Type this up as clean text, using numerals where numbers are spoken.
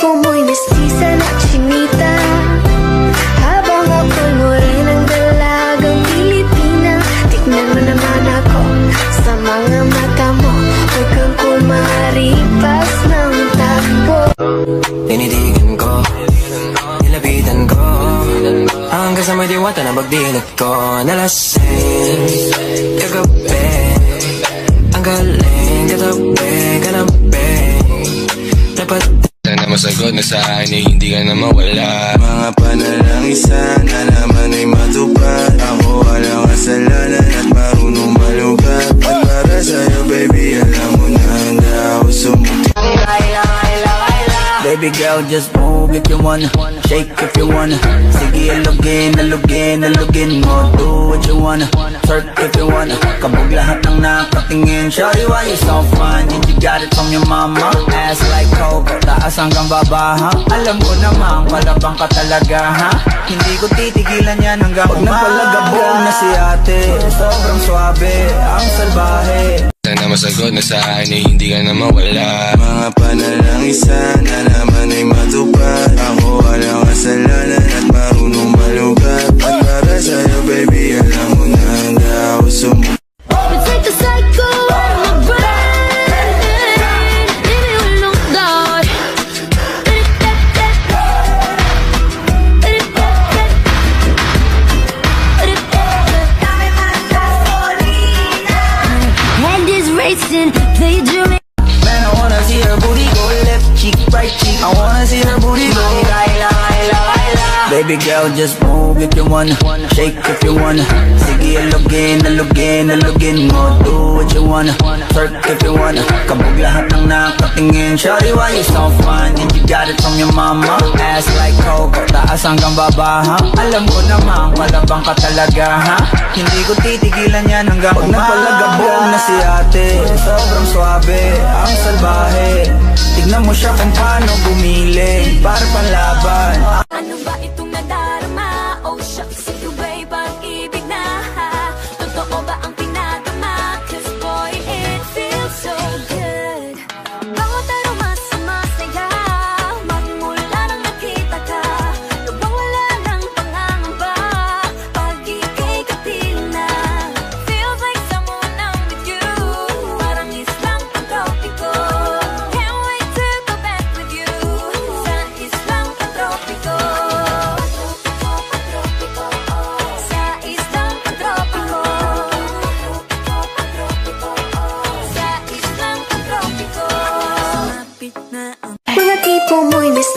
tipo mo'y mestiza na chinita, habang ako'y morenang dalagang Pilipina. Tignan mo naman ako sa mga mata mo, huwag kang kumaripas ng takbo. Tinitigan ko, nilapitan ko, hanggang sa may diwata na pagdilat ko. Nalasing kagabi, ang galing katabi, kanabi. Dapat sana masagot na sa akin ay hindi ka na mawala. Mga panalangin sana naman ay matupad. Ako walang kasalanan at marunong malugat. At para sa'yo baby, alam mo na handa ako sumulat. Baby girl, just move if you wanna, shake if you wanna. Sige, alugin, alugin, alugin mo. Do what you wanna, twerk if you wanna. Kabog lahat ng nakatingin. Shawty, why you so fine? And you got it from your mama. Ass like Coco, taas hanggang baba, ha? Alam ko naman, palabang ka talaga, ha? Hindi ko titigilan yan hanggang umaga. Pag napalagabong na si ate, sobrang swabe, ang salbahe. Sana masagot na sa akin ay hindi ka na mawala. Mga panalangin sana naman ay matupad. Ako walang kasalanan at marunong malugat. At para sa'yo baby, alam mo na handa ako sumulat. It's like a psycho in my brain. Leave me alone, dog. Head is racing, daydreaming. Man, I wanna see her booty go left cheek, right cheek. I wanna see her booty go. Baby girl, just move if you wanna, shake if you wanna. Sige, alugin, alugin, alugin mo. Do what you wanna, twerk if you wanna. Kabog lahat ng nakatingin. Shawty, why you so fine? And you got it from your mama. Ass like Coco, taas hanggang baba, ha? Alam ko naman, palabang ka talaga, ha? Hindi ko titigilan yan hanggang umaga. Pag napalagabong na si ate, sobrang swabe, ang salbahe. Tignan mo siya kung paano bumili, para panlaban. Ano ba itong nadarama? Oh shucks, ito ba'y pag-ibig na? Totoo ba ang pinagama? Cause boy, it feels so good. Bawat aroma sumasaya, magmula nang nakita ka. Nawawala ng pangangamba, pag ika'y kapiling na. Feels like someone I'm with you, parang islang pantropiko. Can't wait to go back with you, sa islang pantropiko. Sa islang pantropiko. Sa islang pantropiko. Mga tipo mo'y miss